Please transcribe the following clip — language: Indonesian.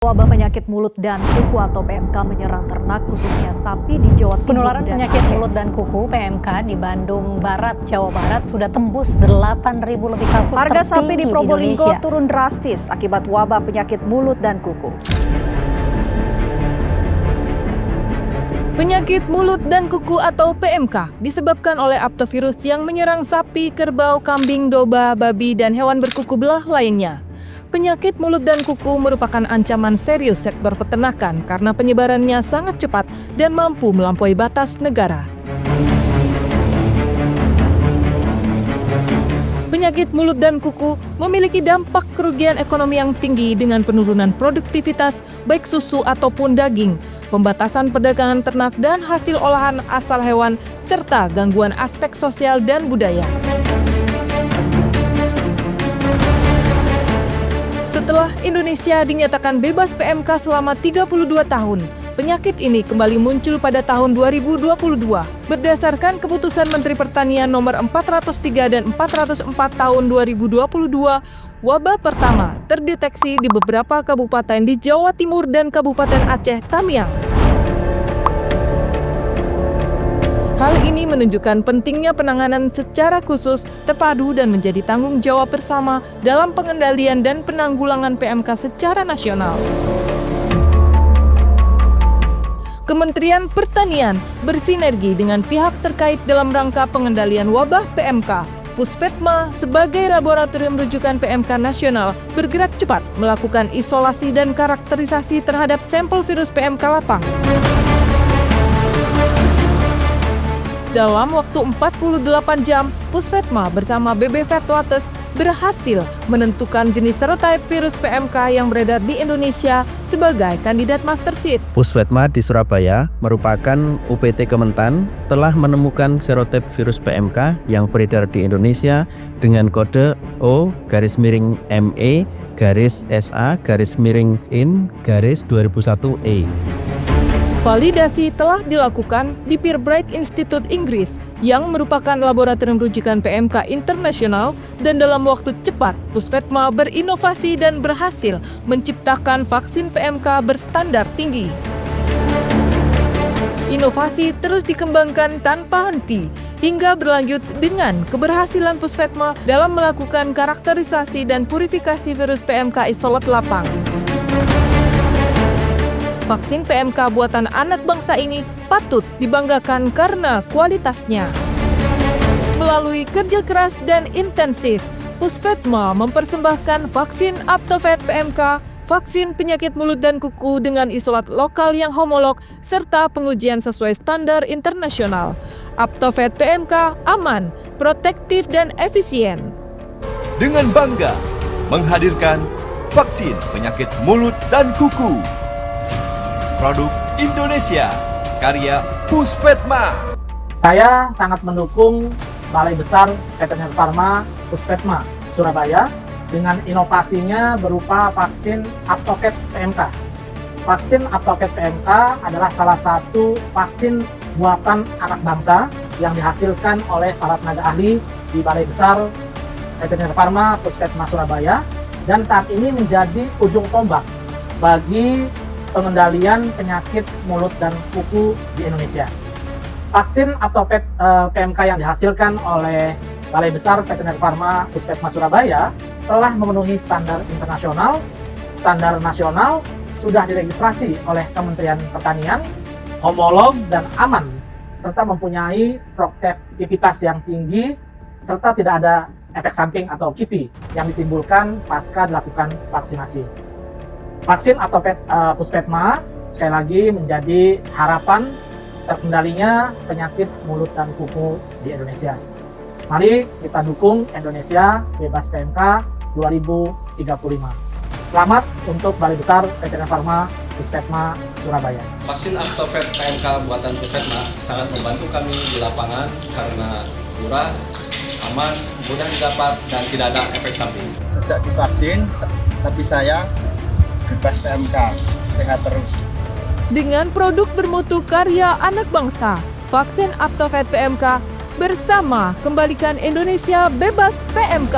Wabah penyakit mulut dan kuku atau PMK menyerang ternak khususnya sapi di Jawa Timur. Penularan penyakit mulut dan kuku PMK di Bandung Barat, Jawa Barat sudah tembus 8.000 lebih kasus. Harga sapi di Probolinggo Indonesia turun drastis akibat wabah penyakit mulut dan kuku. Penyakit mulut dan kuku atau PMK disebabkan oleh aptovirus yang menyerang sapi, kerbau, kambing, domba, babi, dan hewan berkuku belah lainnya. Penyakit mulut dan kuku merupakan ancaman serius sektor peternakan karena penyebarannya sangat cepat dan mampu melampaui batas negara. Penyakit mulut dan kuku memiliki dampak kerugian ekonomi yang tinggi dengan penurunan produktivitas baik susu ataupun daging, pembatasan perdagangan ternak dan hasil olahan asal hewan, serta gangguan aspek sosial dan budaya. Setelah Indonesia dinyatakan bebas PMK selama 32 tahun, penyakit ini kembali muncul pada tahun 2022. Berdasarkan keputusan Menteri Pertanian nomor 403 dan 404 tahun 2022, wabah pertama terdeteksi di beberapa kabupaten di Jawa Timur dan Kabupaten Aceh Tamiang. Hal ini menunjukkan pentingnya penanganan secara khusus, terpadu, dan menjadi tanggung jawab bersama dalam pengendalian dan penanggulangan PMK secara nasional. Kementerian Pertanian bersinergi dengan pihak terkait dalam rangka pengendalian wabah PMK. Puspetma sebagai laboratorium rujukan PMK nasional bergerak cepat melakukan isolasi dan karakterisasi terhadap sampel virus PMK lapang. Dalam waktu 48 jam, Puspetma bersama BB Vetwates berhasil menentukan jenis serotype virus PMK yang beredar di Indonesia sebagai kandidat master seed. Puspetma di Surabaya merupakan UPT Kementan telah menemukan serotype virus PMK yang beredar di Indonesia dengan kode O-ME-SA-IN-2001E. Validasi telah dilakukan di Pirbright Institute Inggris yang merupakan laboratorium rujukan PMK internasional, dan dalam waktu cepat Puspetma berinovasi dan berhasil menciptakan vaksin PMK berstandar tinggi. Inovasi terus dikembangkan tanpa henti hingga berlanjut dengan keberhasilan Puspetma dalam melakukan karakterisasi dan purifikasi virus PMK isolat lapang. Vaksin PMK buatan anak bangsa ini patut dibanggakan karena kualitasnya. Melalui kerja keras dan intensif, Puspetma mempersembahkan vaksin Aptovet PMK, vaksin penyakit mulut dan kuku dengan isolat lokal yang homolog, serta pengujian sesuai standar internasional. Aptovet PMK aman, protektif, dan efisien. Dengan bangga menghadirkan vaksin penyakit mulut dan kuku. Produk Indonesia, karya Puspetma. Saya sangat mendukung Balai Besar Veteriner Pharma Puspetma Surabaya dengan inovasinya berupa vaksin Aptovet PMK. Vaksin Aptovet PMK adalah salah satu vaksin buatan anak bangsa yang dihasilkan oleh para tenaga ahli di Balai Besar Veteriner Pharma Puspetma Surabaya, dan saat ini menjadi ujung tombak bagi pengendalian penyakit mulut dan kuku di Indonesia. Vaksin Aptovet PMK yang dihasilkan oleh Balai Besar Veteriner Pharma Puspetma Surabaya telah memenuhi standar internasional, standar nasional, sudah diregistrasi oleh Kementerian Pertanian, homolog dan aman, serta mempunyai protektivitas yang tinggi, serta tidak ada efek samping atau KIPI yang ditimbulkan pasca dilakukan vaksinasi. Vaksin Aptovet Puspetma sekali lagi menjadi harapan terkendalinya penyakit mulut dan kuku di Indonesia. Mari kita dukung Indonesia bebas PMK 2035. Selamat untuk Balai Besar Veteriner Pharma Puspetma Surabaya. Vaksin Aptovet PMK buatan Puspetma sangat membantu kami di lapangan karena murah, aman, mudah didapat, dan tidak ada efek samping. Sejak divaksin, sapi saya bebas PMK, sehat terus. Dengan produk bermutu karya anak bangsa, vaksin Aptovet PMK bersama kembalikan Indonesia bebas PMK.